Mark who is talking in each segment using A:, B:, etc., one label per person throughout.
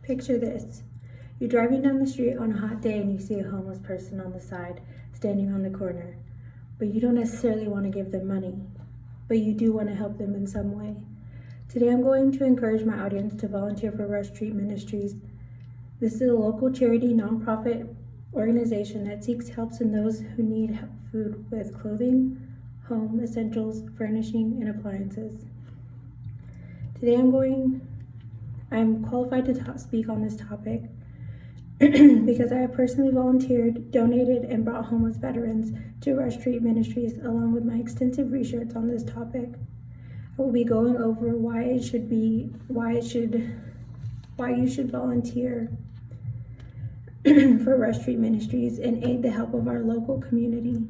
A: Picture this. You're driving down the street on a hot day and you see a homeless person on the side, standing on the corner. But you don't necessarily want to give them money, but you do want to help them in some way. Today I'm going to encourage my audience to volunteer for Rush Street Ministries. This is a local charity nonprofit organization that seeks help in those who need food with clothing, home essentials, furnishing, and appliances. Today I'm qualified to speak on this topic because I have personally volunteered, donated, and brought homeless veterans to Rush Street Ministries along with my extensive research on this topic. I will be going over why you should volunteer for Rush Street Ministries and aid the help of our local community.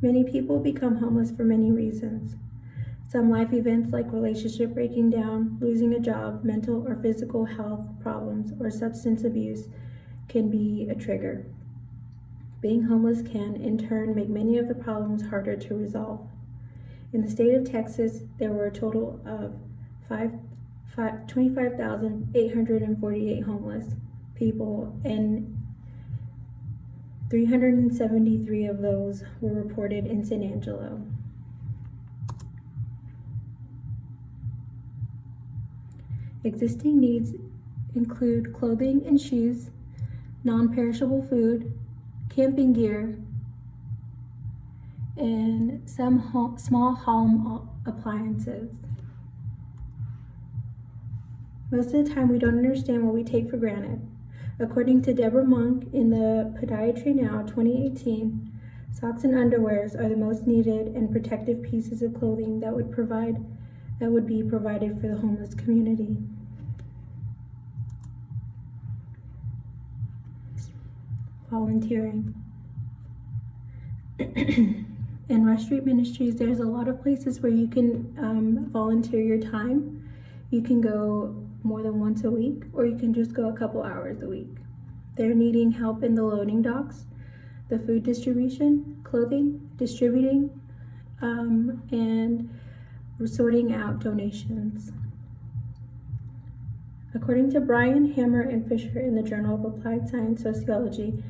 A: Many people become homeless for many reasons. Some life events like relationship breaking down, losing a job, mental or physical health problems, or substance abuse can be a trigger. Being homeless can, in turn, make many of the problems harder to resolve. In the state of Texas, there were a total of 25,848 homeless people, and 373 of those were reported in San Angelo. Existing needs include clothing and shoes, non-perishable food, camping gear, and some small home appliances. Most of the time, we don't understand what we take for granted. According to Deborah Monk in the Podiatry Now 2018, socks and underwears are the most needed and protective pieces of clothing that would be provided for the homeless community. Volunteering. In Rush Street Ministries, there's a lot of places where you can volunteer your time. You can go more than once a week, or you can just go a couple hours a week. They're needing help in the loading docks, the food distribution, clothing, distributing, and sorting out donations. According to Brian, Hammer, and Fisher in the Journal of Applied Science Sociology,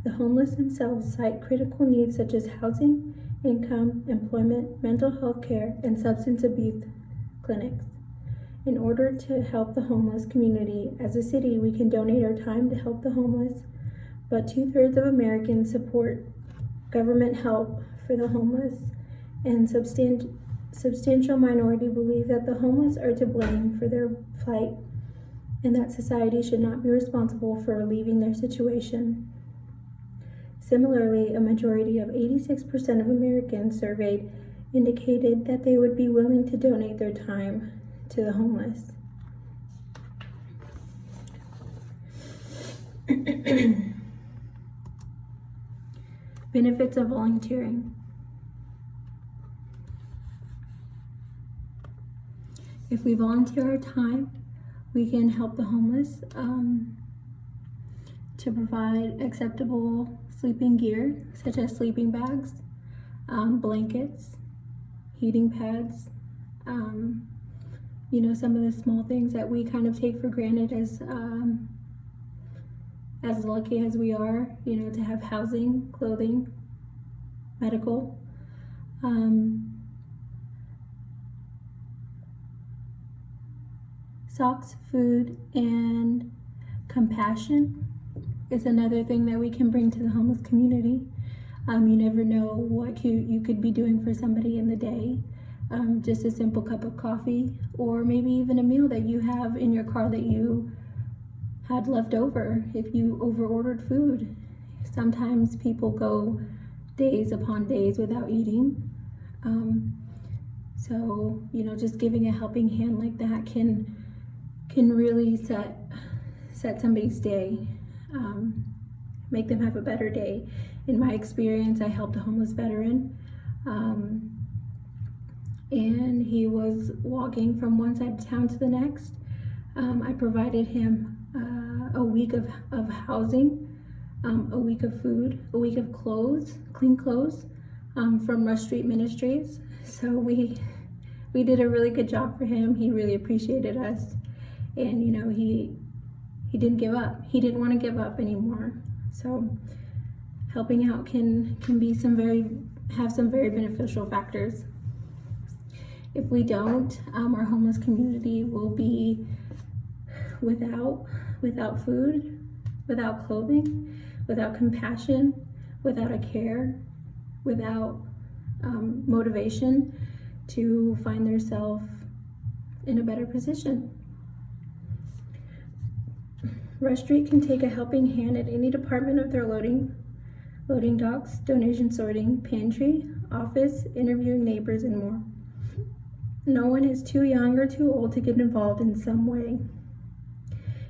A: the homeless themselves cite critical needs such as housing, income, employment, mental health care, and substance abuse clinics. In order to help the homeless community, as a city, we can donate our time to help the homeless, but 2/3 of Americans support government help for the homeless, and substantial minority believe that the homeless are to blame for their plight and that society should not be responsible for relieving their situation. Similarly, a majority of 86% of Americans surveyed indicated that they would be willing to donate their time to the homeless. Benefits of volunteering. If we volunteer our time, we can help the homeless to provide acceptable sleeping gear, such as sleeping bags, blankets, heating pads, some of the small things that we kind of take for granted as lucky as we are, to have housing, clothing, medical. Socks, food, and compassion is another thing that we can bring to the homeless community. You never know what you could be doing for somebody in the day. Just a simple cup of coffee, or maybe even a meal that you have in your car that you had left over if you over-ordered food. Sometimes people go days upon days without eating. So, just giving a helping hand like that can really set somebody's day, make them have a better day. In my experience, I helped a homeless veteran, and he was walking from one side of town to the next. I provided him a week of housing, a week of food, a week of clean clothes, from Rush Street Ministries. So we we did a really good job for him. He really appreciated us, and you know, he didn't give up. He didn't want to give up anymore. So helping out can be have some very beneficial factors. If we don't, our homeless community will be without food, without clothing, without compassion, without a care, without motivation to find themselves in a better position. Rush Street can take a helping hand at any department of their loading docks, donation sorting, pantry, office, interviewing neighbors, and more. No one is too young or too old to get involved in some way.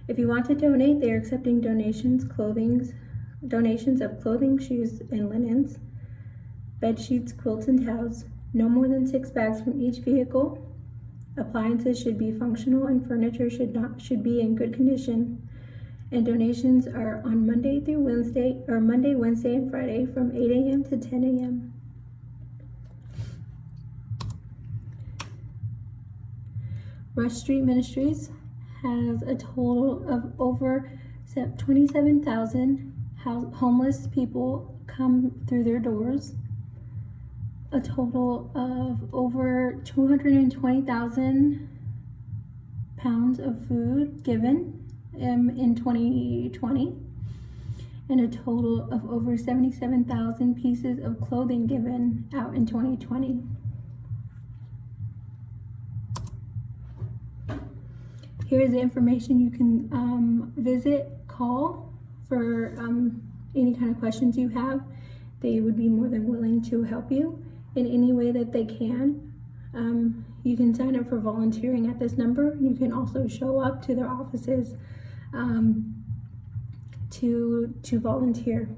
A: If you want to donate, they are accepting donations of clothing, shoes, and linens, bed sheets, quilts, and towels, no more than 6 bags from each vehicle. Appliances should be functional and furniture should be in good condition. And donations are on Monday, Wednesday, and Friday from 8 a.m. to 10 a.m. Rush Street Ministries has a total of over 27,000 homeless people come through their doors. A total of over 220,000 pounds of food given in 2020, and a total of over 77,000 pieces of clothing given out in 2020. Here's the information you can call for any kind of questions you have. They would be more than willing to help you in any way that they can. You can sign up for volunteering at this number. You can also show up to their offices to volunteer.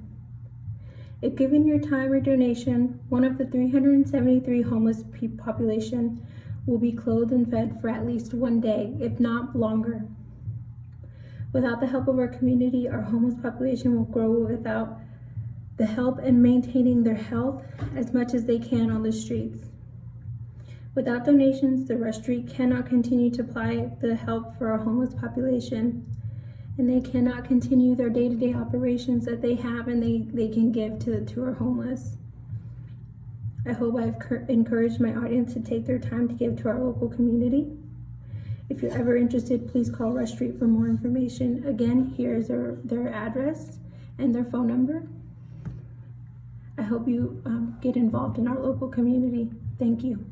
A: If given your time or donation, one of the 373 homeless population will be clothed and fed for at least 1 day, if not longer. Without the help of our community, our homeless population will grow without the help and maintaining their health as much as they can on the streets. Without donations, the Rush Street cannot continue to apply the help for our homeless population, and they cannot continue their day-to-day operations that they have and they can give to our homeless. I hope I've encouraged my audience to take their time to give to our local community. If you're ever interested, please call Rush Street for more information. Again, here's their address and their phone number. I hope you get involved in our local community. Thank you.